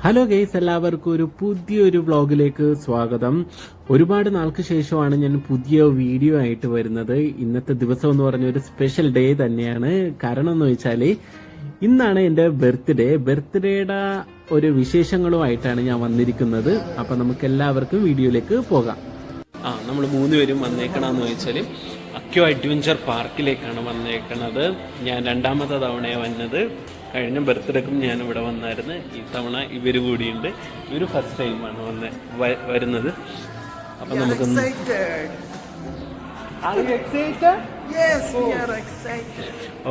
Hello guys, എല്ലാവർക്കും ഒരു പുതിയൊരു വ്ളോഗിലേക്ക് സ്വാഗതം. ഒരുപാട് നാൾക്ക് ശേഷമാണ് ഞാൻ പുതിയ വീഡിയോ ആയിട്ട് വരുന്നത്. ഇന്നത്തെ ദിവസം എന്ന് പറഞ്ഞ ഒരു സ്പെഷ്യൽ ഡേ തന്നെയാണ്. കാരണം എന്ന് വെച്ചാല് ഇന്നാണ് എന്റെ ബർത്ത്ഡേയുടെ ഒരു വിശേഷങ്ങളുമായിട്ടാണ് ഞാൻ വന്നിരിക്കുന്നത്. അപ്പൊ നമുക്ക് എല്ലാവർക്കും വീഡിയോയിലേക്ക് പോകാം. നമ്മൾ മൂന്നുപേരും വന്നേക്കണമെന്ന് വെച്ചാൽ അക്യോ അഡ്വഞ്ചർ പാർക്കിലേക്കാണ് വന്നേക്കണത്. ഞാൻ രണ്ടാമത്തെ തവണയാണ് വന്നത്. കഴിഞ്ഞ ബർത്ത്ഡേക്കും ഞാൻ ഇവിടെ വന്നായിരുന്നു. ഈ തവണ ഇവർ കൂടിയുണ്ട്. ഇവര് ഫസ്റ്റ് ടൈമാണ് വരുന്നത്. അപ്പൊ നമുക്ക്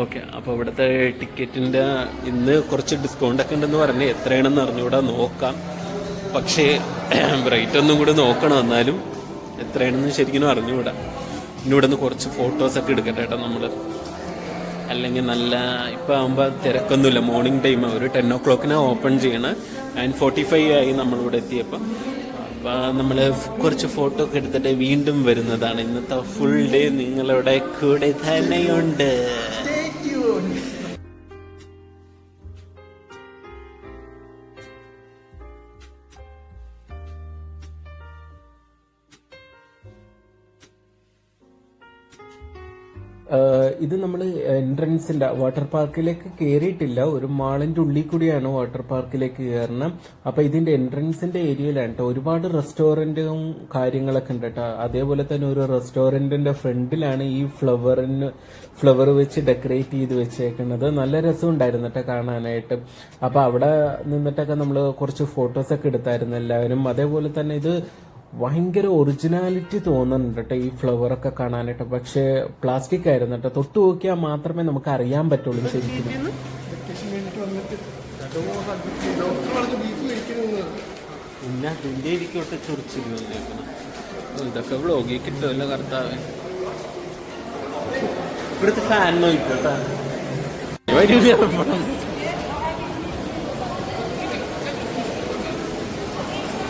ഓക്കെ. അപ്പൊ ഇവിടുത്തെ ടിക്കറ്റിന്റെ ഇന്ന് കുറച്ച് ഡിസ്കൗണ്ട് ഒക്കെ ഉണ്ടെന്ന് പറഞ്ഞ് എത്രയാണെന്ന് അറിഞ്ഞുകൂടാ, നോക്കാം. പക്ഷേ റേറ്റ് ഒന്നും കൂടെ നോക്കണം. എന്നാലും എത്രയാണെന്ന് ശരിക്കും അറിഞ്ഞുകൂടാ. ഇനി ഇവിടെ നിന്ന് കുറച്ച് ഫോട്ടോസൊക്കെ എടുക്കട്ടെ കേട്ടോ നമ്മള്. അല്ലെങ്കിൽ നല്ല ഇപ്പം ആകുമ്പോൾ തിരക്കൊന്നുമില്ല. മോർണിംഗ് ടൈം ഒരു 10 o'clock ഓപ്പൺ ചെയ്യണം. 9:45 ആയി നമ്മളിവിടെ എത്തിയപ്പോൾ. അപ്പം നമ്മൾ കുറച്ച് ഫോട്ടോ ഒക്കെ എടുത്തിട്ട് വീണ്ടും വരുന്നതാണ്. ഇന്നത്തെ ഫുൾ ഡേ നിങ്ങളുടെ കൂടെ തന്നെയുണ്ട്. ഇത് നമ്മൾ എൻട്രൻസിന്റെ വാട്ടർ പാർക്കിലേക്ക് കയറിയിട്ടില്ല. ഒരു മാളിന്റെ ഉള്ളിൽ കൂടിയാണ് വാട്ടർ പാർക്കിലേക്ക് കയറണം. അപ്പൊ ഇതിന്റെ എൻട്രൻസിന്റെ ഏരിയയിലാണ് കേട്ടോ. ഒരുപാട് റെസ്റ്റോറന്റും കാര്യങ്ങളൊക്കെ ഉണ്ട് കേട്ടോ. അതേപോലെ തന്നെ ഒരു റെസ്റ്റോറന്റിന്റെ ഫ്രണ്ടിലാണ് ഈ ഫ്ലവർ വെച്ച് ഡെക്കറേറ്റ് ചെയ്ത് വെച്ചേക്കുന്നത്. നല്ല രസമുണ്ടായിരുന്നു കേട്ടോ കാണാനായിട്ട്. അപ്പൊ അവിടെ നിന്നിട്ടൊക്കെ നമ്മൾ കുറച്ച് ഫോട്ടോസൊക്കെ എടുത്തായിരുന്നു എല്ലാവരും. അതേപോലെ തന്നെ ഇത് ഭയങ്കര ഒറിജിനാലിറ്റി തോന്നുന്നുണ്ട് കേട്ടോ ഈ ഫ്ലവറൊക്കെ കാണാനായിട്ട്. പക്ഷെ പ്ലാസ്റ്റിക് ആയിരുന്നു കേട്ടോ. തൊട്ട് നോക്കിയാൽ മാത്രമേ നമുക്ക് അറിയാൻ പറ്റുള്ളൂ ശരിക്കും. പിന്നെ അതിന്റെ ഇരിക്കോട്ടെ ചൊറിച്ചിരിക്കണം. ഇതൊക്കെ വ്ളോഗിൽ കിട്ടുമല്ലോ കർത്താവ്. ഇവിടുത്തെ ഫാൻ നോക്കട്ടെ.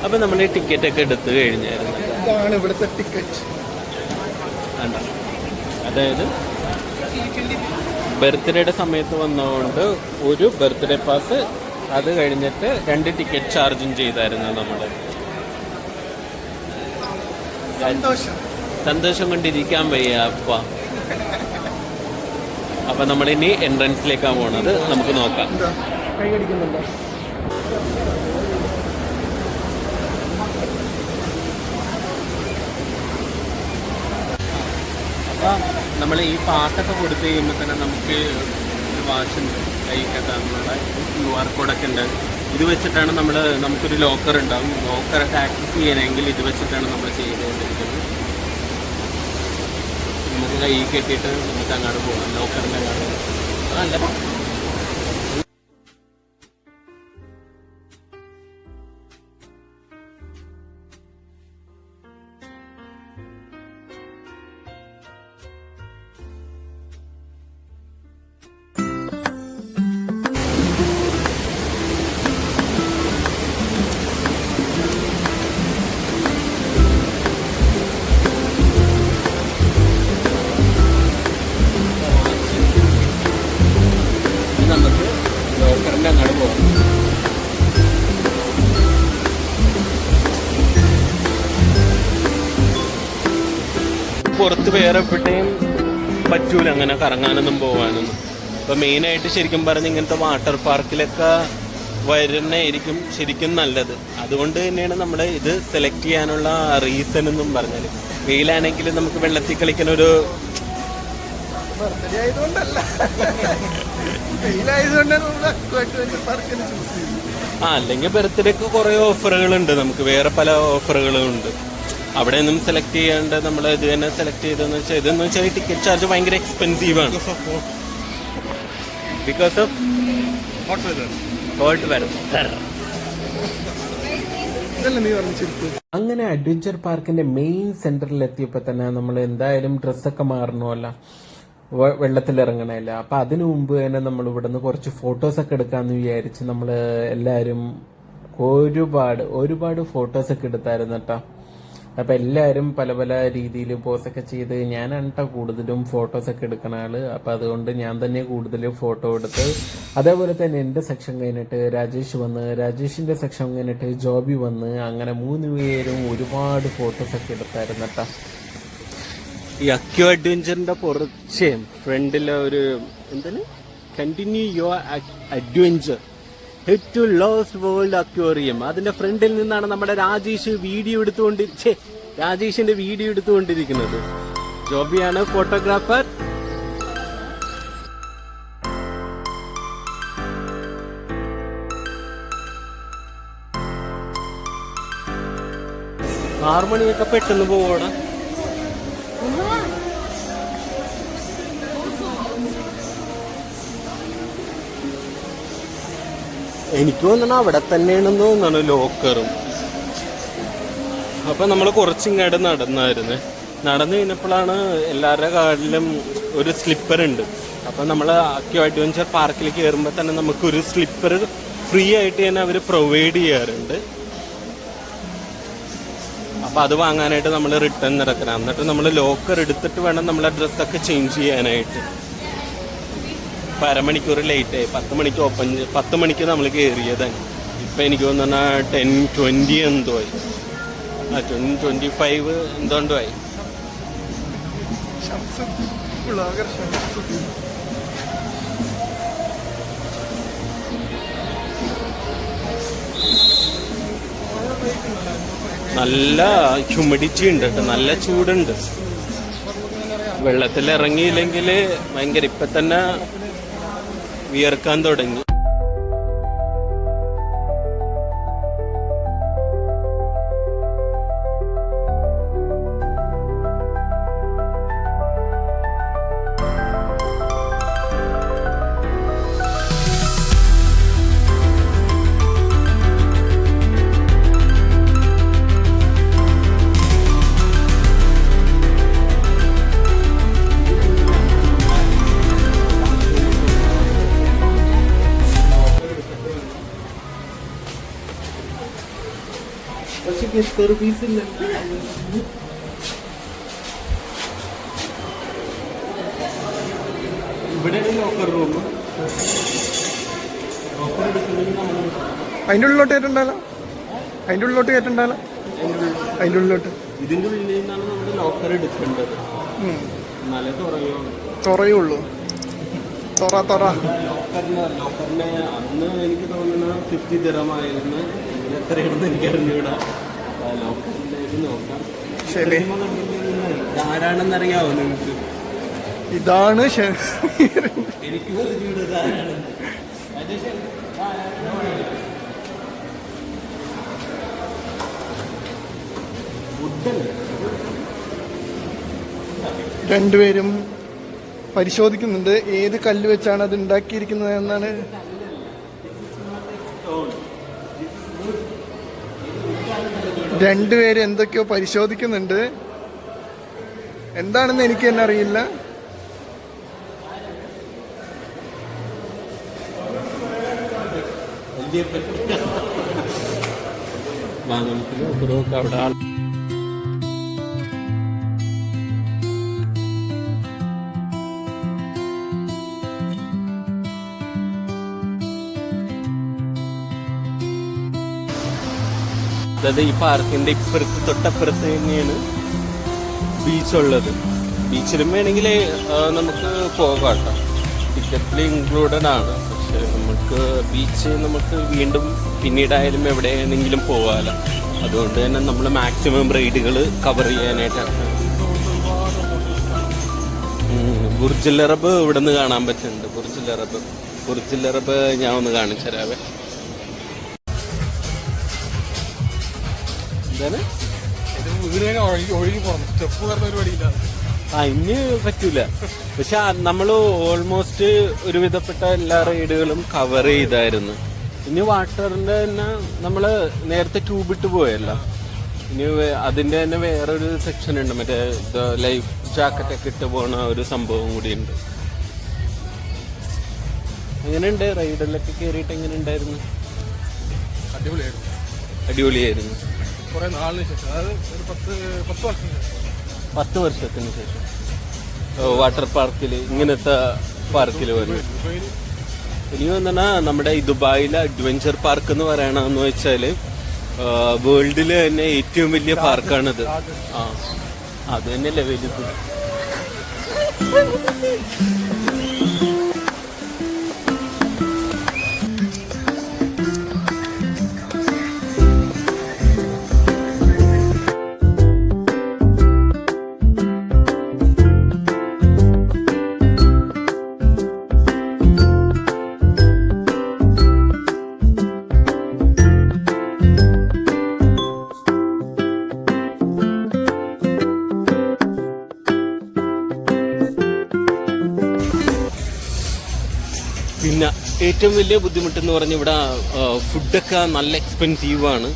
അപ്പൊ നമ്മൾ ഈ ടിക്കറ്റ് ഒക്കെ എടുത്തു കഴിഞ്ഞായിരുന്നു. ഇതാണ് ഇവിടുത്തെ ടിക്കറ്റ്. അതായത് ബർത്ത്ഡേയുടെ സമയത്ത് വന്നതുകൊണ്ട് ഒരു ബർത്ത്ഡേ പാസ്, അത് കഴിഞ്ഞിട്ട് 2 ടിക്കറ്റ് ചാർജും ചെയ്തായിരുന്നു നമ്മള്. സന്തോഷം കൊണ്ടിരിക്കാൻ വയ്യ അപ്പൊ നമ്മളിനി എൻട്രൻസിലേക്കാണ് പോണത്. നമുക്ക് നോക്കാം. നമ്മൾ ഈ പാസ്സൊക്കെ കൊടുത്തു കഴിയുമ്പോൾ തന്നെ നമുക്ക് ഒരു വാച്ചുണ്ട് കൈക്കെത്താനുള്ള QR കോഡൊക്കെ ഉണ്ട്. ഇത് വെച്ചിട്ടാണ് നമുക്കൊരു ലോക്കർ ഉണ്ടാവും. ലോക്കറൊക്കെ ആക്സസ് ചെയ്യണമെങ്കിൽ ഇത് വെച്ചിട്ടാണ് നമ്മൾ ചെയ്തുകൊണ്ടിരിക്കുന്നത്. നമുക്ക് കൈ കെട്ടിയിട്ട് നമുക്ക് അങ്ങോട്ട് പോകാം. ലോക്കറിൻ്റെ അങ്ങോട്ട് അതല്ല. നമുക്ക് ലോക്കറിന്റെ അങ്ങോട്ട് പോകാം. പുറത്ത് വേറെ എവിടെയും പറ്റൂല അങ്ങനെ കറങ്ങാനൊന്നും പോകാനൊന്നും. ഇപ്പൊ മെയിനായിട്ട് ശരിക്കും പറഞ്ഞ് ഇങ്ങനത്തെ വാട്ടർ പാർക്കിലൊക്കെ വരുന്നതായിരിക്കും ശരിക്കും നല്ലത്. അതുകൊണ്ട് തന്നെയാണ് നമ്മൾ ഇത് സെലക്ട് ചെയ്യാനുള്ള റീസൺ എന്നും പറഞ്ഞാൽ. വെയിലാണെങ്കിൽ നമുക്ക് വെള്ളത്തിൽ കളിക്കുന്ന ഒരു അല്ലെങ്കിൽ ബർത്ത്ഡേക്ക് കുറെ ഓഫറുകളുണ്ട്. നമുക്ക് വേറെ പല ഓഫറുകളും ഉണ്ട്. അവിടെ നിന്നും സെലക്ട് ചെയ്യാണ്ട് നമ്മൾ ഇത് തന്നെ സെലക്ട് ചെയ്തെന്ന് വെച്ചാൽ ഇതെന്ന് വെച്ചാൽ ടിക്കറ്റ് ചാർജ് ഭയങ്കര എക്സ്പെൻസീവ് ആണ്. Because of hot weather. അങ്ങനെ അഡ്വഞ്ചർ പാർക്കിന്റെ മെയിൻ സെന്ററിൽ എത്തിയപ്പോ തന്നെ നമ്മൾ എന്തായാലും ഡ്രസ്സൊക്കെ മാറണമല്ല, വെള്ളത്തിലിറങ്ങണമല്ല. അപ്പൊ അതിനു മുമ്പ് തന്നെ നമ്മൾ ഇവിടെ നിന്ന് കുറച്ച് ഫോട്ടോസൊക്കെ എടുക്കാന്ന് വിചാരിച്ച് നമ്മള് എല്ലാരും ഒരുപാട് ഫോട്ടോസൊക്കെ എടുത്തായിരുന്നു കേട്ടോ. അപ്പൊ എല്ലാവരും പല പല രീതിയിൽ പോസൊക്കെ ചെയ്ത് ഞാനാണ് ട്ടോ കൂടുതലും ഫോട്ടോസൊക്കെ എടുക്കുന്ന ആള്. അപ്പൊ അതുകൊണ്ട് ഞാൻ തന്നെ കൂടുതൽ ഫോട്ടോ എടുത്ത്, അതേപോലെ തന്നെ എന്റെ സെക്ഷൻ കഴിഞ്ഞിട്ട് രാജേഷ് വന്ന്, രാജേഷിന്റെ സെക്ഷൻ കഴിഞ്ഞിട്ട് ജോബി വന്ന്, അങ്ങനെ 3 പേരും ഒരുപാട് ഫോട്ടോസൊക്കെ എടുത്തായിരുന്നു കേട്ടോ. ഈ അക്യോ അഡ്വഞ്ചറിന്റെ പുറച്ചേ ഫ്രണ്ടിലെ ഒരു എന്താണ് continue your adventure head to lost world aquarium, അതിന്റെ ഫ്രണ്ടിൽ നിന്നാണ് നമ്മുടെ രാജേഷിന്റെ വീഡിയോ എടുത്തുകൊണ്ടിരിക്കുന്നത്. ജോബിയാണ് ഫോട്ടോഗ്രാഫർ. ഹാർമണിയൊക്കെ പെട്ടെന്ന് പോവണം. എനിക്ക് തോന്നണ അവിടെ തന്നെയാണെന്ന് തോന്നണ ലോക്കറും. അപ്പൊ നമ്മൾ കുറച്ചിങ്ങാട് നടന്നു കഴിഞ്ഞപ്പോഴാണ് എല്ലാവരുടെ കാർഡിലും ഒരു സ്ലിപ്പർ ഉണ്ട്. അപ്പൊ നമ്മൾ അക്യോ അഡ്വഞ്ചർ പാർക്കിൽ കയറുമ്പോൾ തന്നെ നമുക്കൊരു സ്ലിപ്പർ ഫ്രീ ആയിട്ട് തന്നെ അവർ പ്രൊവൈഡ് ചെയ്യാറുണ്ട്. അപ്പൊ അത് വാങ്ങാനായിട്ട് നമ്മൾ റിട്ടേൺ നടക്കണം. എന്നിട്ട് നമ്മൾ ലോക്കർ എടുത്തിട്ട് വേണം നമ്മളെ ഡ്രസ്സൊക്കെ ചേഞ്ച് ചെയ്യാനായിട്ട്. ഇപ്പം അരമണിക്കൂർ ലേറ്റായി. 10 മണിക്ക് നമ്മൾ കയറിയതാണ്. ഇപ്പം എനിക്ക് തോന്നുന്ന 10:20 എന്തോ ആയി, 10:25 എന്തോണ്ടോ ആയി. നല്ല ഹ്യൂമിഡിറ്റി ഉണ്ട് കേട്ടോ, നല്ല ചൂടുണ്ട്. വെള്ളത്തിൽ ഇറങ്ങിയില്ലെങ്കിൽ ഭയങ്കര, ഇപ്പം തന്നെ വിയർക്കാൻ തുടങ്ങി. പക്ഷെ സർവീസ് ഇല്ല. ഇവിടെ ലോക്കർ റൂം. അതിൻ്റെ ഉള്ളിലോട്ട് കയറ്റണ്ടല്ലോ, അതിൻ്റെ ഉള്ളിലോട്ട് ഇതിന്റെ ഉള്ളിൽ നിന്നാണ് നമ്മൾ ലോക്കർ എടുക്കേണ്ടത്. നല്ല തുറയുള്ളൂ. ലോക്കറിന് അന്ന് എനിക്ക് തോന്നുന്ന 50 ദിറമായിരുന്നു. എത്രയാണെന്ന് എനിക്ക് അറിഞ്ഞൂടാ. ലോക്കറിലേക്ക് നോക്കാം. ശരി, ആരാണെന്നറിയാവോ നിങ്ങൾക്ക്? ഇതാണ് എനിക്ക് ആരാണ്. രണ്ടുപേരും പരിശോധിക്കുന്നുണ്ട് ഏത് കല്ല് വെച്ചാണ് അത് ഉണ്ടാക്കിയിരിക്കുന്നത് എന്നാണ്. രണ്ടുപേരും എന്തൊക്കെയോ പരിശോധിക്കുന്നുണ്ട്. എന്താണെന്ന് എനിക്ക് തന്നെ അറിയില്ല. അതായത് ഈ പാർക്കിന്റെ തൊട്ടപ്പുറത്ത് തന്നെയാണ് ബീച്ചുള്ളത്. ബീച്ചിലും വേണമെങ്കിൽ നമുക്ക് പോകാം കേട്ടോ, ടിക്കറ്റിൽ ഇൻക്ലൂഡഡ് ആണ്. പക്ഷെ നമുക്ക് വീണ്ടും പിന്നീടായാലും എവിടെയാണെങ്കിലും പോകാമല്ലോ. അതുകൊണ്ട് തന്നെ നമ്മൾ മാക്സിമം റൈഡുകൾ കവർ ചെയ്യാനായിട്ടാണ്. ബുർജുൽ അറബ് ഇവിടെ നിന്ന് കാണാൻ പറ്റുന്നുണ്ട്. ബുർജുൽ അറബ് ഞാൻ ഒന്ന് കാണിച്ചു തരാവേ. ഇനി പറ്റൂല. പക്ഷെ നമ്മൾ ഓൾമോസ്റ്റ് ഒരുവിധപ്പെട്ട എല്ലാ റൈഡുകളും കവർ ചെയ്തായിരുന്നു. ഇനി വാട്ടറിന്റെ തന്നെ നമ്മള് നേരത്തെ ട്യൂബിട്ട് പോയല്ലോ. ഇനി അതിന്റെ തന്നെ വേറൊരു സെക്ഷൻ ഉണ്ട്, മറ്റേ ലൈഫ് ജാക്കറ്റ് ഒക്കെ ഇട്ട് പോണ ഒരു സംഭവം കൂടി ഉണ്ട്. എങ്ങനെയുണ്ട് റൈഡിലൊക്കെ കയറിയിട്ട്? എങ്ങനെ ഉണ്ടായിരുന്നു? അടിപൊളിയായിരുന്നു. കുറെ നാളിന് ശേഷം, അതായത് ഒരു 10 വർഷം 10 വർഷത്തിന് ശേഷം വാട്ടർ പാർക്കിൽ, ഇങ്ങനത്തെ പാർക്കിൽ വരും. ഇനി വന്നാ നമ്മുടെ ഈ ദുബായിലെ അഡ്വഞ്ചർ പാർക്ക് എന്ന് പറയണമെന്ന് വെച്ചാല് വേൾഡില് തന്നെ ഏറ്റവും വലിയ പാർക്കാണിത്. അത് തന്നെയല്ലേ വലുത്. പിന്നെ ഏറ്റവും വലിയ ബുദ്ധിമുട്ടെന്ന് പറഞ്ഞാൽ ഇവിടെ ഫുഡൊക്കെ നല്ല എക്സ്പെൻസീവാണ്.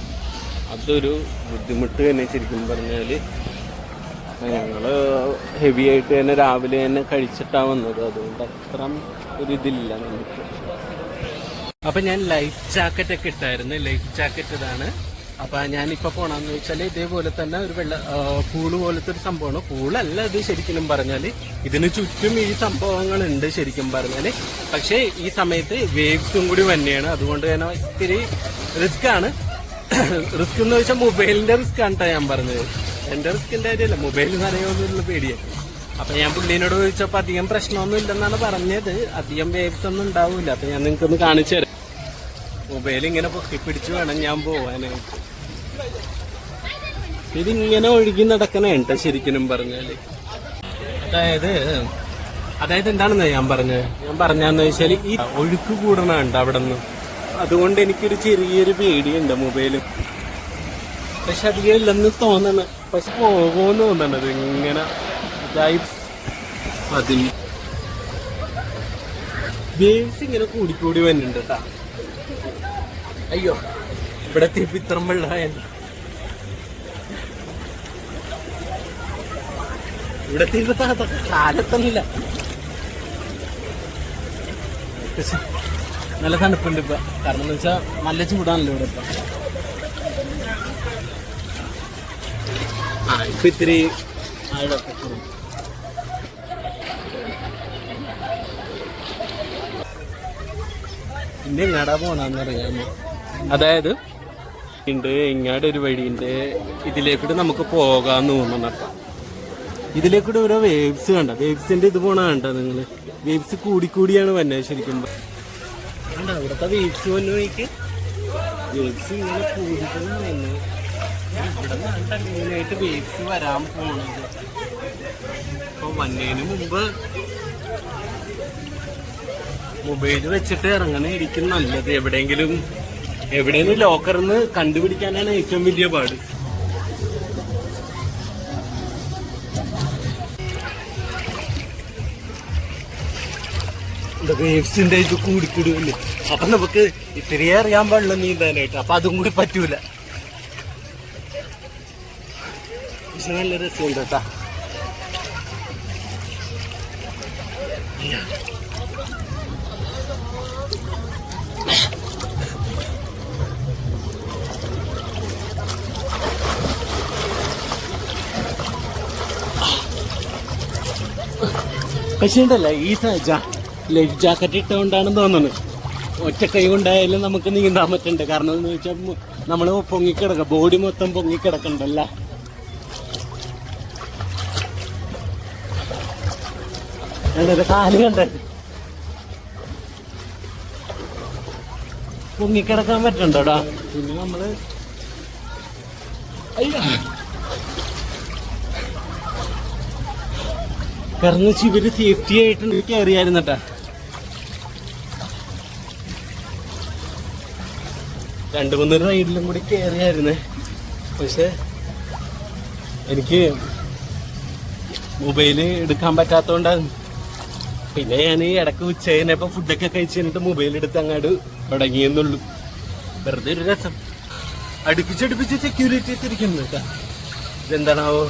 അതൊരു ബുദ്ധിമുട്ട് തന്നെ ശരിക്കും പറഞ്ഞാൽ. ഞങ്ങൾ ഹെവി ആയിട്ട് തന്നെ രാവിലെ തന്നെ കഴിച്ചിട്ടാണ് വന്നത്, അതുകൊണ്ട് അത്ര ഒരിതില്ല നമുക്ക്. അപ്പം ഞാൻ ലൈഫ് ജാക്കറ്റൊക്കെ ഇട്ടായിരുന്നു. ലൈഫ് ജാക്കറ്റ് ഇതാണ്. അപ്പം ഞാനിപ്പോൾ പോകണമെന്ന് വെച്ചാൽ ഇതേപോലെ തന്നെ ഒരു പൂള് പോലത്തെ ഒരു സംഭവമാണ്. പൂളല്ല ഇത് ശരിക്കും പറഞ്ഞാൽ. ഇതിന് ചുറ്റും ഈ സംഭവങ്ങളുണ്ട് ശരിക്കും പറഞ്ഞാൽ. പക്ഷേ ഈ സമയത്ത് വേവ്സും കൂടി തന്നെയാണ്, അതുകൊണ്ട് തന്നെ ഇത്തിരി റിസ്ക് ആണ്. റിസ്ക് എന്ന് വെച്ചാൽ മൊബൈലിന്റെ റിസ്ക് ആണ് കേട്ടോ ഞാൻ പറഞ്ഞത്. എന്റെ റിസ്കിന്റെ കാര്യമല്ല, മൊബൈൽ നിറയുമെന്നുള്ള പേടിയാണ്. അപ്പൊ ഞാൻ പുള്ളീനോട് ചോദിച്ചപ്പോൾ അധികം പ്രശ്നമൊന്നും ഇല്ലെന്നാണ് പറഞ്ഞത്. അധികം വേവ്സ് ഒന്നും ഉണ്ടാവില്ല. അപ്പൊ ഞാൻ നിങ്ങൾക്കൊന്ന് കാണിച്ചു തരാം. മൊബൈൽ ഇങ്ങനെ പൊക്കി പിടിച്ചു വേണം ഞാൻ പോവാനായിട്ട്. ഇതിങ്ങനെ ഒഴുകി നടക്കണേ കേട്ടോ ശരിക്കും പറഞ്ഞാല്. അതായത് എന്താണെന്ന് ഞാൻ പറഞ്ഞതെന്ന് വെച്ചാൽ ഈ ഒഴുക്ക് കൂടണുണ്ട് അവിടെ നിന്ന്. അതുകൊണ്ട് എനിക്കൊരു ചെറിയൊരു പേടിയുണ്ട് മൊബൈല്. പക്ഷെ അധികം ഇല്ലെന്ന് തോന്നണ്. പക്ഷെ പോകുമെന്ന് തോന്നണത് ഇങ്ങനെ ഇതായി. അതിന് വേവ്സ് ഇങ്ങനെ കൂടിക്കൂടി വരുന്നുണ്ട് കേട്ടാ. അയ്യോ, ഇവിടെ തിരുപ്പി ഇത്ര വെള്ളമായല്ലോ. ഇവിടെ തിരുപ്പ കാലത്തൊന്നുമില്ല. പക്ഷെ നല്ല തണുപ്പുണ്ട് ഇപ്പൊ. കാരണം എന്ന് വെച്ചാൽ നല്ല ചൂടാണല്ലോ ഇവിടെ ഇപ്പൊ. ഇപ്പൊ ഇത്തിരി ആഴൊക്കെ കുറവ്. പിന്നെ എങ്ങാടാ പോണെന്ന് അറിയാമോ? അതായത് ഉണ്ട് ഇങ്ങാട് ഒരു വഴിയുണ്ട്, ഇതിലേക്കൂടെ നമുക്ക് പോകാന്ന് തോന്നണം. ഇതിലേക്കൂടെ ഓരോ വേവ്സ് കണ്ട, വേവ്സിന്റെ ഇത് പോണ കണ്ട നിങ്ങള്. വേവ്സ് കൂടിക്കൂടിയാണ് വന്നത് ശരിക്കും. കണ്ട ഇവിടത്തെ വേവ്സ് വന്നു നോക്കി. വേവ്സ് ഇങ്ങനെ കൂടിക്കുന്നു വന്നു. ഇവിടെ കണ്ട മെയിനായിട്ട് വേവ്സ് വരാൻ പോണത്. അപ്പൊ വന്നതിന് മുമ്പ് മൊബൈൽ വെച്ചിട്ട് ഇറങ്ങണായിരിക്കും നല്ലത്. എവിടെയെങ്കിലും ലോക്കറിന്ന് കണ്ടുപിടിക്കാനാണ് ഏറ്റവും വലിയ പാട്. വേവ്സിന്റെ ഇത് കൂടിക്കൂടില്ലേ. അപ്പൊ നമുക്ക് ഇത്തിരിയേ അറിയാൻ പാടില്ല നീന്താനായിട്ട്. അപ്പൊ അതും കൂടി പറ്റൂല. പക്ഷെ നല്ല രസമുണ്ട് കേട്ടാ. പക്ഷെ ഉണ്ടല്ല ഈ ലൈഫ് ജാക്കറ്റ് ഇട്ടുകൊണ്ടാണെന്ന് തോന്നുന്നു. ഒറ്റ കൈ കൊണ്ടായാലും നമുക്ക് നീന്താൻ പറ്റുന്നുണ്ട്. കാരണം എന്ന് വെച്ചാൽ നമ്മള് പൊങ്ങിക്കിടക്ക, ബോഡി മൊത്തം പൊങ്ങിക്കിടക്കണ്ടല്ല. കാല് കണ്ട പൊങ്ങിക്കിടക്കാൻ പറ്റണ്ടോടാ. പിന്നെ നമ്മള് കാരണം ഇവര് സേഫ്റ്റി ആയിട്ട് കയറിയായിരുന്നട്ടാ. 2-3 റൈഡിലും കൂടി കയറിയായിരുന്നേ. പക്ഷെ എനിക്ക് മൊബൈല് എടുക്കാൻ പറ്റാത്തോണ്ടാണ്. പിന്നെ ഞാൻ ഈ ഇടക്ക് ഉച്ച കഴിഞ്ഞപ്പോ ഫുഡൊക്കെ കഴിച്ച് കഴിഞ്ഞിട്ട് മൊബൈൽ എടുത്ത് അങ്ങോട്ട് തുടങ്ങിയെന്നുള്ളൂ. വെറുതെ ഒരു രസം. അടുപ്പിച്ചടുപ്പിച്ച് സെക്യൂരിറ്റീസ് ഇരിക്കുന്നു കേട്ടാ. ഇതെന്താണാവോ?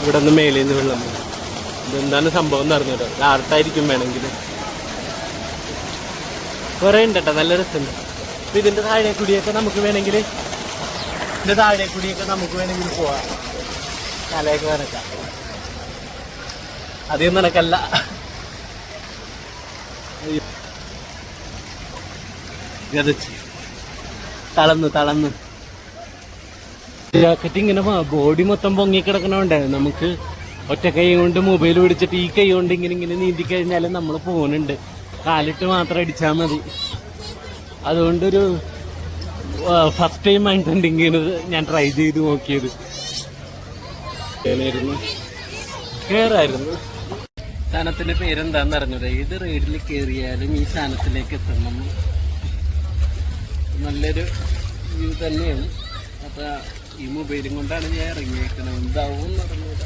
ഇവിടെ നിന്ന് മേലിൽ നിന്ന് വെള്ളം. ഇതെന്താണ് സംഭവം എന്ന് അറിഞ്ഞോ? ആർട്ടായിരിക്കും വേണമെങ്കിൽ. കുറെ ഉണ്ട് കേട്ടോ, നല്ല രസമുണ്ട്. അപ്പൊ ഇതിന്റെ താഴെ കൂടിയൊക്കെ നമുക്ക് വേണമെങ്കിൽ പോവാം. തലയൊക്കെ നനക്കാം. അധികം നനക്കല്ല. തളന്ന് ജാക്കറ്റ് ഇങ്ങനെ ബോഡി മൊത്തം പൊങ്ങിക്കിടക്കണോണ്ടേ നമുക്ക് ഒറ്റ കൈ കൊണ്ട് മൊബൈൽ പിടിച്ചിട്ട് ഈ കൈ കൊണ്ട് ഇങ്ങനെ നീന്തി കഴിഞ്ഞാൽ നമ്മൾ പോകുന്നുണ്ട്. കാലിട്ട് മാത്രം അടിച്ചാൽ മതി. അതുകൊണ്ടൊരു ഫസ്റ്റ് ടൈം ആയിട്ടുണ്ട് ഇങ്ങനെ ഞാൻ ട്രൈ ചെയ്ത് നോക്കിയത്. കേറായിരുന്നു. സ്ഥാനത്തിന്റെ പേരെന്താന്ന് അറിഞ്ഞത്? ഏത് റൈഡിൽ കയറിയാലും ഈ സ്ഥാനത്തിലേക്ക് എത്തണം. നല്ലൊരു വ്യൂ തന്നെയാണ്. അപ്പൊ ഈ മൊബൈലും കൊണ്ടാണ് ഞാൻ ഇറങ്ങിയേക്കണം. എന്താവും നടന്നത്.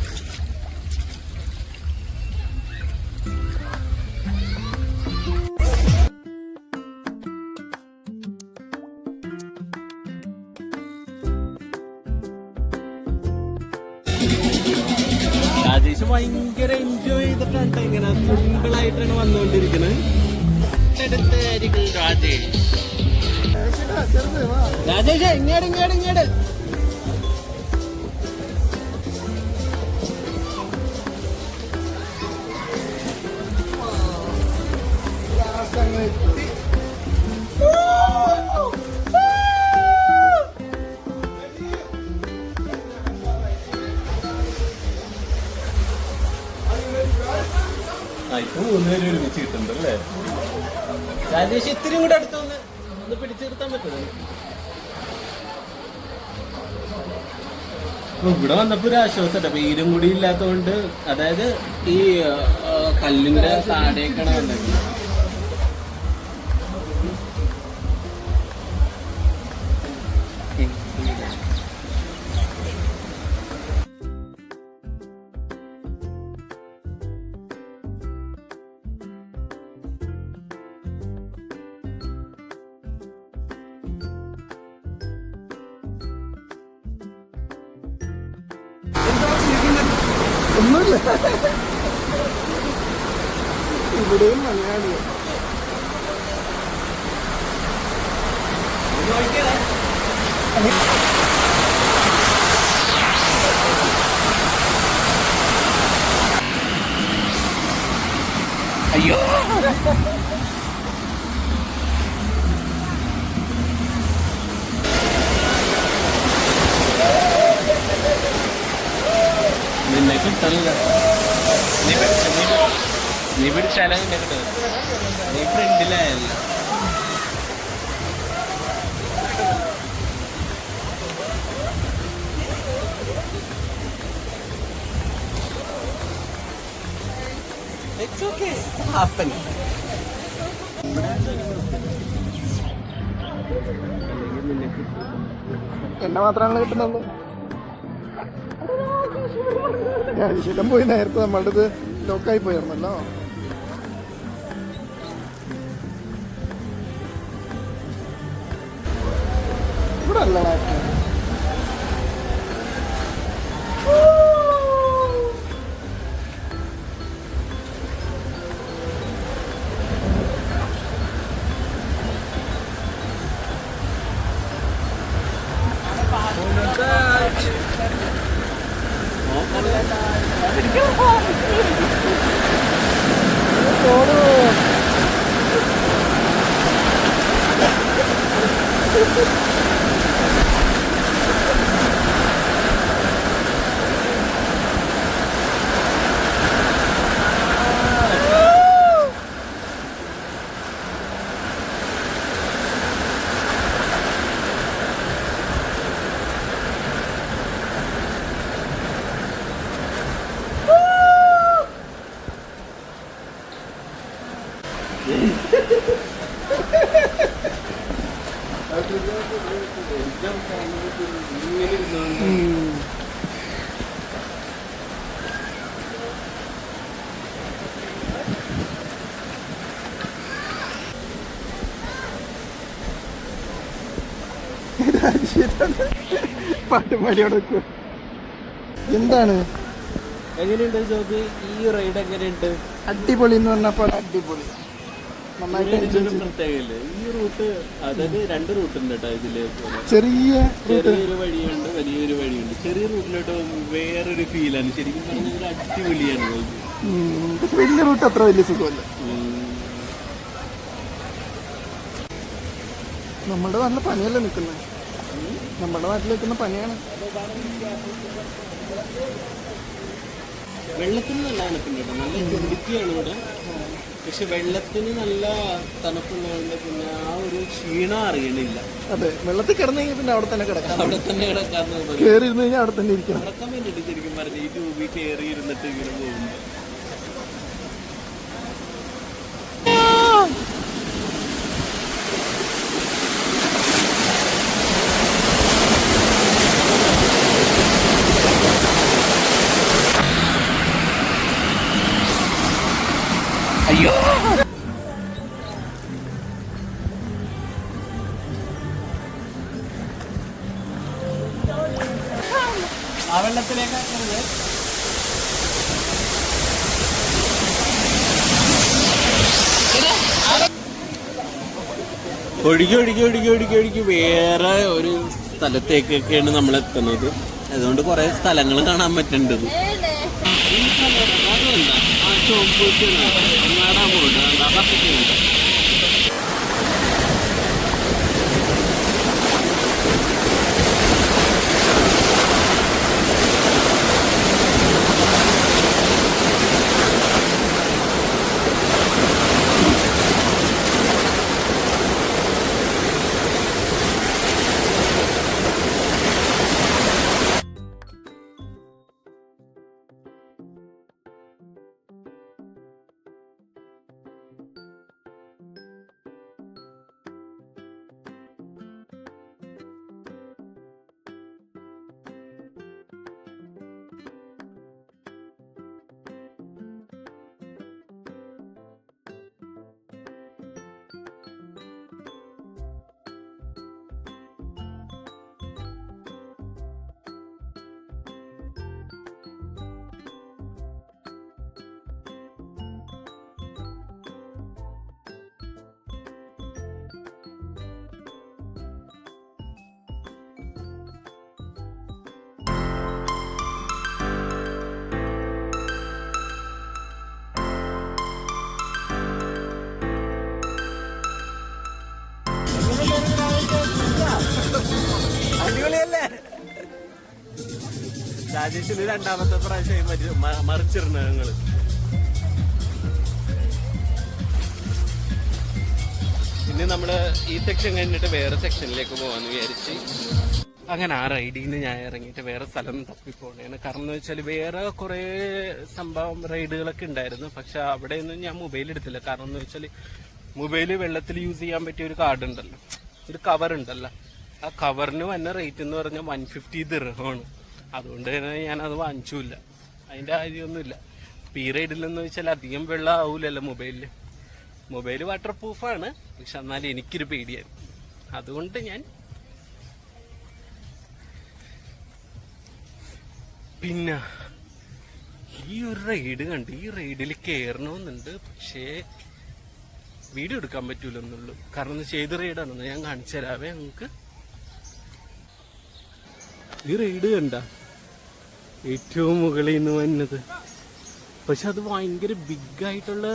രാജേഷ് ഭയങ്കര എൻജോയ് ചെയ്തിട്ടാണ് ഇങ്ങനെ സിമ്പിൾ ആയിട്ടാണ് വന്നുകൊണ്ടിരിക്കുന്നത്. രാജേഷ് ഇങ്ങോട്ട് ഇപ്പൊ 3 പേര് ഒരുമിച്ച് കിട്ടുന്നുണ്ടല്ലേ? രാജേഷ് ഇത്തിരി കൂടെ അടുത്തൊന്ന് പിടിച്ചെടുത്താൻ പറ്റുമോ? ഇവിടെ വന്നപ്പോ ഒരു ആശ്വാസം. വെയിലും കൂടി ഇല്ലാത്തതുകൊണ്ട്, അതായത് ഈ കല്ലിന്റെ താഴേക്കാണ് വന്നത്. ഒന്നുമില്ല, ഇവിടെയും മലയാളിയാണ്. അയ്യോ നിന്നെ കിട്ടല്ല. നീ പിടിച്ചാലേ നിന്നെ കിട്ടുക. നീ ഫ്രണ്ടിലായല്ല. It's okay. It's happening. എന്നെ മാത്രമാണല്ലോ കിട്ടുന്നത്. രാജേഷിടം പോയി നേരത്തെ നമ്മളുടെ ഇത് ലോക്കായി പോയിരുന്നല്ലോ. ഇവിടെ അല്ല പാട്ടുപാടിയോടെ എന്താണ്? എങ്ങനെയുണ്ട് ജോബി? ഈ റൈഡ് എങ്ങനെയുണ്ട്? അടിപൊളി എന്ന് പറഞ്ഞപ്പോൾ അടിപൊളി. നന്നായിട്ട് എൻജോയ് ചെയ്തു. പ്രത്യേകമില്ല ഈ റൂട്ട്, അതായത് 2 റൂട്ട് ഉണ്ട് കേട്ടോ ഇതില്. ചെറിയൊരു വഴിയുണ്ട്, വലിയൊരു വഴിയുണ്ട്. ചെറിയ റൂട്ടിലോട്ട് വേറൊരു ഫീലാണ്, ശരിക്കും പറഞ്ഞാൽ ഒരു അടിപൊളിയാണ്. വലിയ റൂട്ട് അത്ര വലിയ സുഖമല്ല. നമ്മുടെ നാട്ടിലെ പനിയല്ലേ നിൽക്കുന്നത്, നമ്മുടെ നാട്ടിൽ നിൽക്കുന്ന പനിയാണ്. വെള്ളത്തിന് നല്ല തണുപ്പുണ്ട് കേട്ടോ, നല്ല ഹ്യൂമിഡിറ്റിയാണ് ഇവിടെ. പക്ഷെ വെള്ളത്തിന് നല്ല തണുപ്പുള്ളതുകൊണ്ട് പിന്നെ ആ ഒരു ക്ഷീണം അറിയണില്ല. അതെ, വെള്ളത്തിൽ കിടന്നു കഴിഞ്ഞാൽ പിന്നെ അവിടെ തന്നെ കിടക്കാം, അവിടെ തന്നെ കിടക്കാന്ന് കയറി ഇരുന്ന് കഴിഞ്ഞാൽ അവിടെ തന്നെ ഇരിക്കണം. കിടക്കാൻ വേണ്ടിയിട്ട് ശരിക്കും പറഞ്ഞ ഈ ട്യൂബിൽ കയറി ഇരുന്നിട്ട് ഇങ്ങനെ പോകുമ്പോൾ അയ്യോ. ആ വെള്ളത്തിലേക്കാക്കരുത്. ഒഴുകി വേറെ ഒരു സ്ഥലത്തേക്കൊക്കെയാണ് നമ്മൾ എത്തുന്നത്. അതുകൊണ്ട് കുറെ സ്ഥലങ്ങൾ കാണാൻ പറ്റുന്നുണ്ട്. അടിപൊളിയല്ലേ? രാജേഷിന് 2ാമത്തെ പ്രാവശ്യം മറിച്ചിരുന്ന ഞങ്ങള്. ഇനി നമ്മള് ഈ സെക്ഷൻ കഴിഞ്ഞിട്ട് വേറെ സെക്ഷനിലേക്ക് പോവാന്ന് വിചാരിച്ച് അങ്ങനെ ആ റൈഡിന് ഞാൻ ഇറങ്ങിയിട്ട് വേറെ സ്ഥലം തപ്പിപ്പോണേണ്. കാരണം എന്ന് വെച്ചാൽ വേറെ കുറെ സംഭവം റൈഡുകളൊക്കെ ഉണ്ടായിരുന്നു. പക്ഷെ അവിടെയൊന്നും ഞാൻ മൊബൈൽ എടുത്തില്ല. കാരണം എന്ന് വെച്ചാൽ മൊബൈല് വെള്ളത്തിൽ യൂസ് ചെയ്യാൻ പറ്റിയ ഒരു കാർഡ് ഉണ്ടല്ലോ, ഒരു കവർ ഉണ്ടല്ലോ, ആ കവറിന് വന്ന റേറ്റ് എന്ന് പറഞ്ഞാൽ 150 ദിർഹമാണ്. അതുകൊണ്ട് തന്നെ ഞാനത് വാങ്ങിച്ചില്ല. അതിൻ്റെ കാര്യമൊന്നുമില്ല. ഈ റൈഡിലെന്ന് വെച്ചാൽ അധികം വെള്ളം ആവൂലല്ലോ മൊബൈലിൽ. മൊബൈൽ വാട്ടർ പ്രൂഫാണ്, പക്ഷെ എന്നാലും എനിക്കൊരു പേടിയാണ്. അതുകൊണ്ട് ഞാൻ പിന്നെ ഈ ഒരു റൈഡ് കണ്ട് ഈ റൈഡിൽ കയറണമെന്നുണ്ട്. പക്ഷേ വീഡിയോ എടുക്കാൻ പറ്റൂലെന്നുള്ളൂ. കാരണം ചെയ്ത റൈഡാണെന്ന് ഞാൻ കാണിച്ചു തരാവേ നിങ്ങൾക്ക്. ഈ റൈഡ് കണ്ട ഏറ്റവും മുകളിൽ നിന്ന് വന്നത്. പക്ഷെ അത് ഭയങ്കര ബിഗായിട്ടുള്ള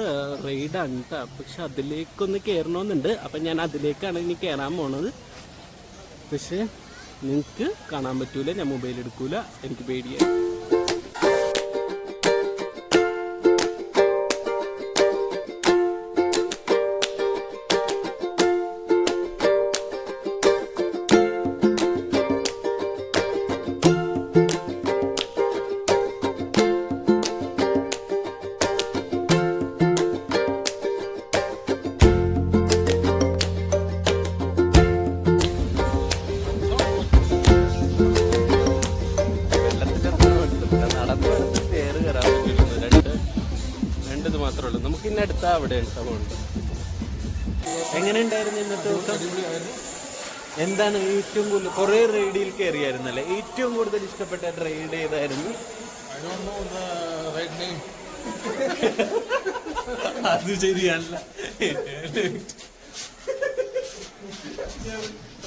റൈഡാണ് കേട്ടോ. പക്ഷെ അതിലേക്കൊന്ന് കയറണമെന്നുണ്ട്. അപ്പം ഞാൻ അതിലേക്കാണ് ഇനി കയറാൻ പോണത്. പക്ഷെ നിങ്ങൾക്ക് കാണാൻ പറ്റൂല, ഞാൻ മൊബൈൽ എടുക്കൂല, എനിക്ക് പേടിയായി. മാത്രമേ ഉള്ളൂ. നമുക്ക് ഇന്ന് അടുത്ത അവിടെ സംഭവമുണ്ട്. എങ്ങനെ ഉണ്ടായിരുന്നു ഇന്നത്തെ ദിവസം? എന്താണ് ഏറ്റവും കൂടുതൽ? കുറെ റൈഡിൽ കയറിയായിരുന്നല്ലേ, ഏറ്റവും കൂടുതൽ ഇഷ്ടപ്പെട്ട റൈഡ് ഏതായിരുന്നു? അത് ശരിയല്ല.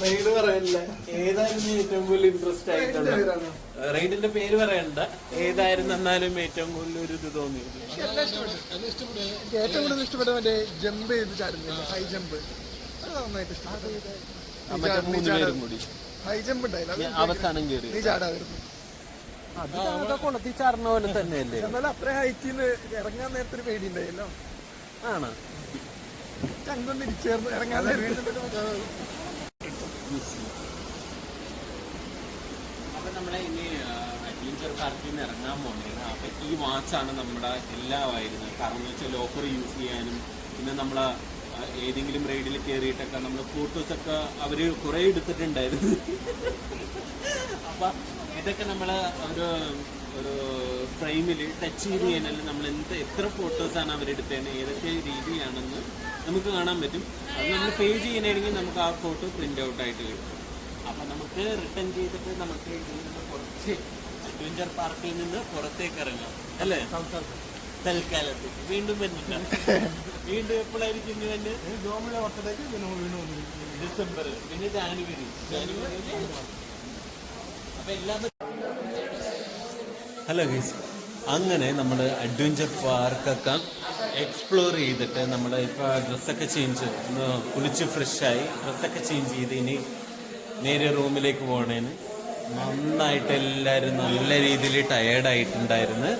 റൈഡ് പറയല്ല, ഏതായിരുന്നു ഏറ്റവും കൂടുതൽ ഇൻട്രസ്റ്റ് ആയിട്ടുള്ള റൈഡിന്റെ പേര് പറയണ്ട, ഏതായിരുന്നു എന്നാലും ഏറ്റവും കൂടുതൽ ഒരു ഇത് തോന്നിയത്? ഏറ്റവും കൂടുതൽ ഇഷ്ടപ്പെട്ട മറ്റേ ജമ്പ് ചെയ്ത് ചാടുന്നില്ല, ഹൈ ജമ്പ്. അത് നന്നായിട്ട് ഇഷ്ടപ്പെട്ടു. ഹൈ ജമ്പ് ഉണ്ടായില്ല, അവസാനം കയറി നീ ചാടാതിരുന്നു. കൊളത്തി ചാടുന്ന പോലെ തന്നെയല്ലേ? എന്നാലും അത്ര ഹൈറ്റിന്ന് ഇറങ്ങാൻ നേരത്തെ ഒരു പേടി ഉണ്ടായല്ലോ. ആണ് ചങ്കൊന്ന് ഇരിച്ചേർന്ന് ഇറങ്ങാൻ അപ്പൊ നമ്മളെ ഇനി അഡ്വഞ്ചർ പാർക്കിൽ നിന്ന് ഇറങ്ങാൻ പോകണേണ്. അപ്പൊ ഈ വാച്ചാണ് നമ്മുടെ എല്ലാമായിരുന്നത്. കാരണം എന്ന് വെച്ചാൽ ലോക്കർ യൂസ് ചെയ്യാനും പിന്നെ നമ്മളെ ഏതെങ്കിലും റൈഡിൽ കയറിയിട്ടൊക്കെ നമ്മൾ ഫോട്ടോസൊക്കെ അവര് കുറെ എടുത്തിട്ടുണ്ടായിരുന്നു. അപ്പൊ ഇതൊക്കെ നമ്മള് ഒരു ഫ്രെയിമിൽ ടച്ച് ചെയ്ത് കഴിഞ്ഞാൽ നമ്മൾ എത്ര ഫോട്ടോസാണ് അവരെടുത്തത്, ഏതൊക്കെ രീതിയാണെന്ന് നമുക്ക് കാണാൻ പറ്റും. അത് നമ്മൾ പേ ചെയ്യാനാണെങ്കിൽ നമുക്ക് ആ ഫോട്ടോ പ്രിന്റ് ഔട്ട് ആയിട്ട് കിട്ടും. അപ്പൊ നമുക്ക് റിട്ടേൺ ചെയ്തിട്ട് നമുക്ക് ഇതിൽ നിന്ന് കുറച്ച് അഡ്വഞ്ചർ പാർക്കിൽ നിന്ന് പുറത്തേക്ക് ഇറങ്ങാം അല്ലേ? തൽക്കാലത്ത് വീണ്ടും വരുന്നുണ്ട്. വീണ്ടും എപ്പോഴായിരിക്കും ഡിസംബർ, പിന്നെ ജാനുവരി. അപ്പൊ എല്ലാവരും ഹലോ ഗൈസ്, അങ്ങനെ നമ്മൾ അഡ്വഞ്ചർ പാർക്കൊക്കെ എക്സ്പ്ലോർ ചെയ്തിട്ട് നമ്മൾ ഇപ്പോൾ ഡ്രസ്സൊക്കെ ചേഞ്ച് ഒന്ന് കുളിച്ച് ഫ്രഷായി ഡ്രസ്സൊക്കെ ചേഞ്ച് ചെയ്ത് ഇനി നേരെ റൂമിലേക്ക് പോകണേന്. നന്നായിട്ട് എല്ലാവരും നല്ല രീതിയിൽ ടയേർഡായിട്ടുണ്ടായിരുന്നു.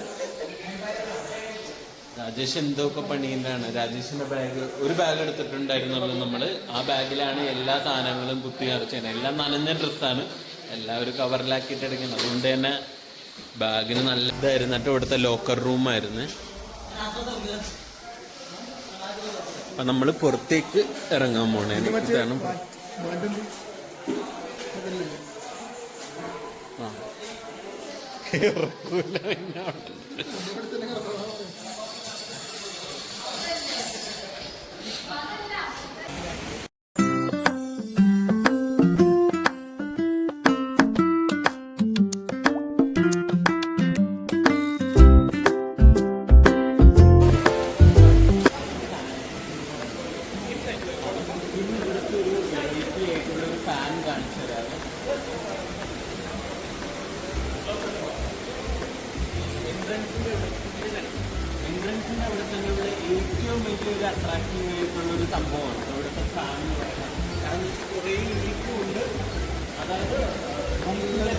രാജേഷ് എന്തൊക്കെ പണിയിലാണ്. രാജേഷിന്റെ ഒരു ബാഗ് എടുത്തിട്ടുണ്ടായിരുന്നുള്ളൂ നമ്മൾ. ആ ബാഗിലാണ് എല്ലാ സാധനങ്ങളും കുത്തി നിറച്ചത്. എല്ലാം നനഞ്ഞ ഡ്രസ്സാണ്, എല്ലാവരും കവറിലാക്കിയിട്ട് എടുക്കുന്നത്. അതുകൊണ്ട് തന്നെ ബാഗിന് നല്ല ഇതായിരുന്നു. എന്നിട്ട് ഇവിടുത്തെ ലോക്കർ റൂമായിരുന്നു. അപ്പൊ നമ്മൾ പുറത്തേക്ക് ഇറങ്ങാൻ പോണേ. ഇതാണ് എൻട്രൻസിന്റെ അവിടെ തന്നെ ഇവിടെ ഏറ്റവും വലിയൊരു അട്രാക്റ്റീവ് ആയിട്ടുള്ള ഒരു സംഭവമാണ് ഇവിടുത്തെ ഫാൻ എന്ന് പറയുന്നത്. കാരണം കുറേ ലീഫുണ്ട്, അതായത്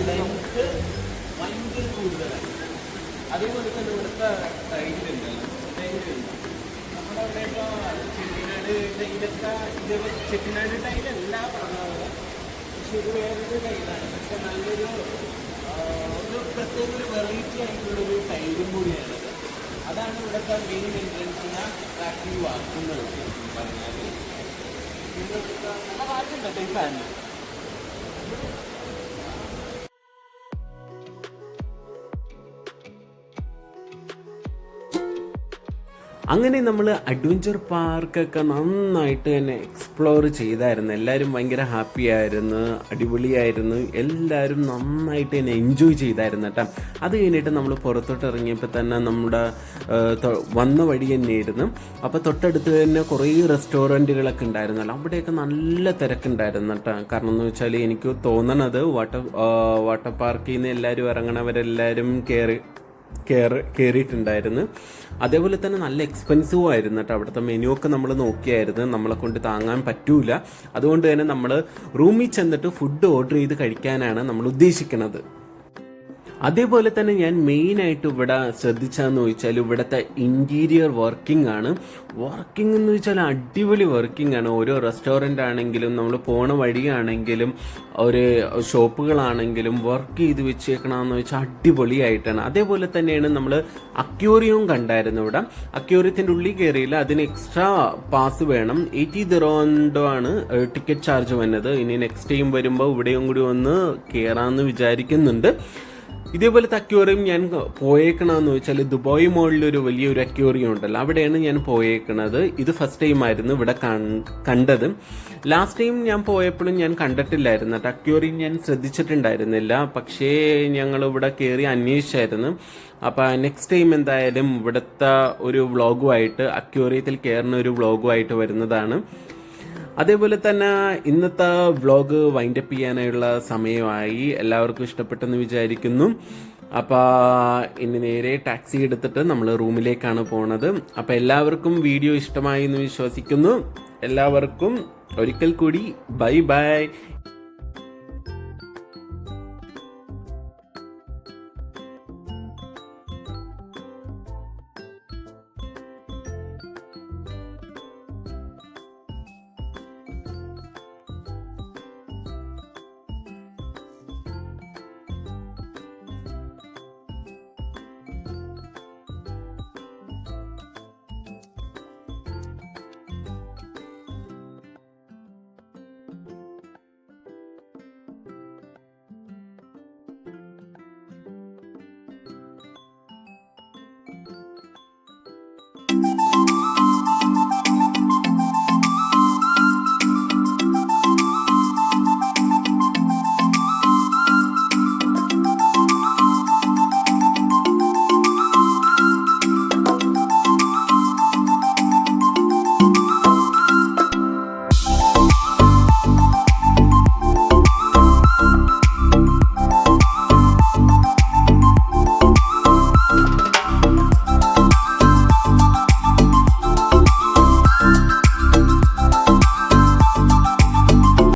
ലെങ്ത് ഭയങ്കര കൂടുതലാണ്. അതേപോലെ തന്നെ ഇവിടുത്തെ ടൈലുണ്ട്. നമ്മുടെ അവിടെ ഇപ്പോൾ ചെട്ടിനാട് ഇതൊക്കെ ചെട്ടിനാട് ടൈലല്ല പറഞ്ഞത്, പക്ഷെ ഇത് വേറൊരു ടൈലാണ്. പക്ഷെ നല്ലൊരു പ്രത്യേക ഒരു വെറൈറ്റി ആയിട്ടുള്ളൊരു ടൈലും കൂടിയാണ്. അതാണ് ഇവിടുത്തെ മെയിൻ എൻട്രൻസിനെ അട്രാക്റ്റീവ് ആക്കുന്നത് പറഞ്ഞാൽ. പിന്നെ നല്ല കാറ്റുണ്ട് ഈ ഫാനിന്. അങ്ങനെ നമ്മൾ അഡ്വഞ്ചർ പാർക്കൊക്കെ നന്നായിട്ട് തന്നെ എക്സ്പ്ലോർ ചെയ്തായിരുന്നു. എല്ലാവരും ഭയങ്കര ഹാപ്പി ആയിരുന്നു, അടിപൊളിയായിരുന്നു. എല്ലാവരും നന്നായിട്ട് തന്നെ എൻജോയ് ചെയ്തായിരുന്നു കേട്ടോ. അത് കഴിഞ്ഞിട്ട് നമ്മൾ പുറത്തോട്ട് ഇറങ്ങിയപ്പോൾ തന്നെ നമ്മുടെ വന്ന വഴി തന്നെയായിരുന്നു. അപ്പോൾ തൊട്ടടുത്ത് തന്നെ കുറേ റെസ്റ്റോറൻറ്റുകളൊക്കെ ഉണ്ടായിരുന്നല്ലോ, അവിടെയൊക്കെ നല്ല തിരക്കുണ്ടായിരുന്നു കേട്ടോ. കാരണം എന്ന് വെച്ചാൽ എനിക്ക് തോന്നണത് വാട്ടർ പാർക്കിൽ നിന്ന് എല്ലാവരും ഇറങ്ങണവരെല്ലാവരും കയറിയിട്ടുണ്ടായിരുന്നു. അതേപോലെ തന്നെ നല്ല എക്സ്പെൻസീവ് ആയിരുന്നു കേട്ടോ. അവിടുത്തെ മെനു ഒക്കെ നമ്മൾ നോക്കിയായിരുന്നു, നമ്മളെ കൊണ്ട് താങ്ങാൻ പറ്റൂല. അതുകൊണ്ട് തന്നെ നമ്മൾ റൂമിൽ ചെന്നിട്ട് ഫുഡ് ഓർഡർ ചെയ്ത് കഴിക്കാനാണ് നമ്മൾ ഉദ്ദേശിക്കുന്നത്. അതേപോലെ തന്നെ ഞാൻ മെയിനായിട്ട് ഇവിടെ ശ്രദ്ധിച്ചതെന്ന് ചോദിച്ചാൽ ഇവിടുത്തെ ഇൻറ്റീരിയർ വർക്കിംഗ് ആണ്. വർക്കിംഗ് എന്ന് വെച്ചാൽ അടിപൊളി വർക്കിംഗ് ആണ്. ഓരോ റെസ്റ്റോറൻ്റ് ആണെങ്കിലും നമ്മൾ പോണ വഴിയാണെങ്കിലും ഒരു ഷോപ്പുകളാണെങ്കിലും വർക്ക് ചെയ്ത് വെച്ചേക്കണമെന്ന് വെച്ചാൽ അടിപൊളിയായിട്ടാണ്. അതേപോലെ തന്നെയാണ് നമ്മൾ അക്വേറിയവും കണ്ടായിരുന്നു ഇവിടെ. അക്വേറിയത്തിൻ്റെ ഉള്ളിൽ കയറിയില്ല, അതിന് എക്സ്ട്രാ പാസ് വേണം. 80 ദിറോണ്ടോ ആണ് ടിക്കറ്റ് ചാർജ് വന്നത്. ഇനി നെക്സ്റ്റ് ടൈം വരുമ്പോൾ ഇവിടെയും കൂടി ഒന്ന് കയറാമെന്ന് വിചാരിക്കുന്നുണ്ട്. ഇതേപോലത്തെ അക്വേറിയം ഞാൻ പോയേക്കണമെന്ന് വെച്ചാൽ ദുബായ് മോളിലൊരു വലിയൊരു അക്വേറിയം ഉണ്ടല്ലോ, അവിടെയാണ് ഞാൻ പോയേക്കണത്. ഇത് ഫസ്റ്റ് ടൈം ആയിരുന്നു ഇവിടെ കണ്ടത്. ലാസ്റ്റ് ടൈം ഞാൻ പോയപ്പോഴും ഞാൻ കണ്ടിട്ടില്ലായിരുന്നു കേട്ടോ, അക്വേറിയം ഞാൻ ശ്രദ്ധിച്ചിട്ടുണ്ടായിരുന്നില്ല. പക്ഷേ ഞങ്ങൾ ഇവിടെ കയറി അന്വേഷിച്ചായിരുന്നു. അപ്പോൾ നെക്സ്റ്റ് ടൈം എന്തായാലും ഇവിടുത്തെ ഒരു വ്ളോഗുമായിട്ട്, അക്വേറിയത്തിൽ കയറുന്ന ഒരു വ്ളോഗുമായിട്ട് വരുന്നതാണ്. അതേപോലെ തന്നെ ഇന്നത്തെ വ്ളോഗ് വൈൻഡപ്പ് ചെയ്യാനായുള്ള സമയമായി. എല്ലാവർക്കും ഇഷ്ടപ്പെട്ടെന്ന് വിചാരിക്കുന്നു. അപ്പോൾ ഇനി നേരെ ടാക്സി എടുത്തിട്ട് നമ്മൾ റൂമിലേക്കാണ് പോണത്. അപ്പോൾ എല്ലാവർക്കും വീഡിയോ ഇഷ്ടമായി എന്ന് വിശ്വസിക്കുന്നു. എല്ലാവർക്കും ഒരിക്കൽ കൂടി ബൈ ബൈ.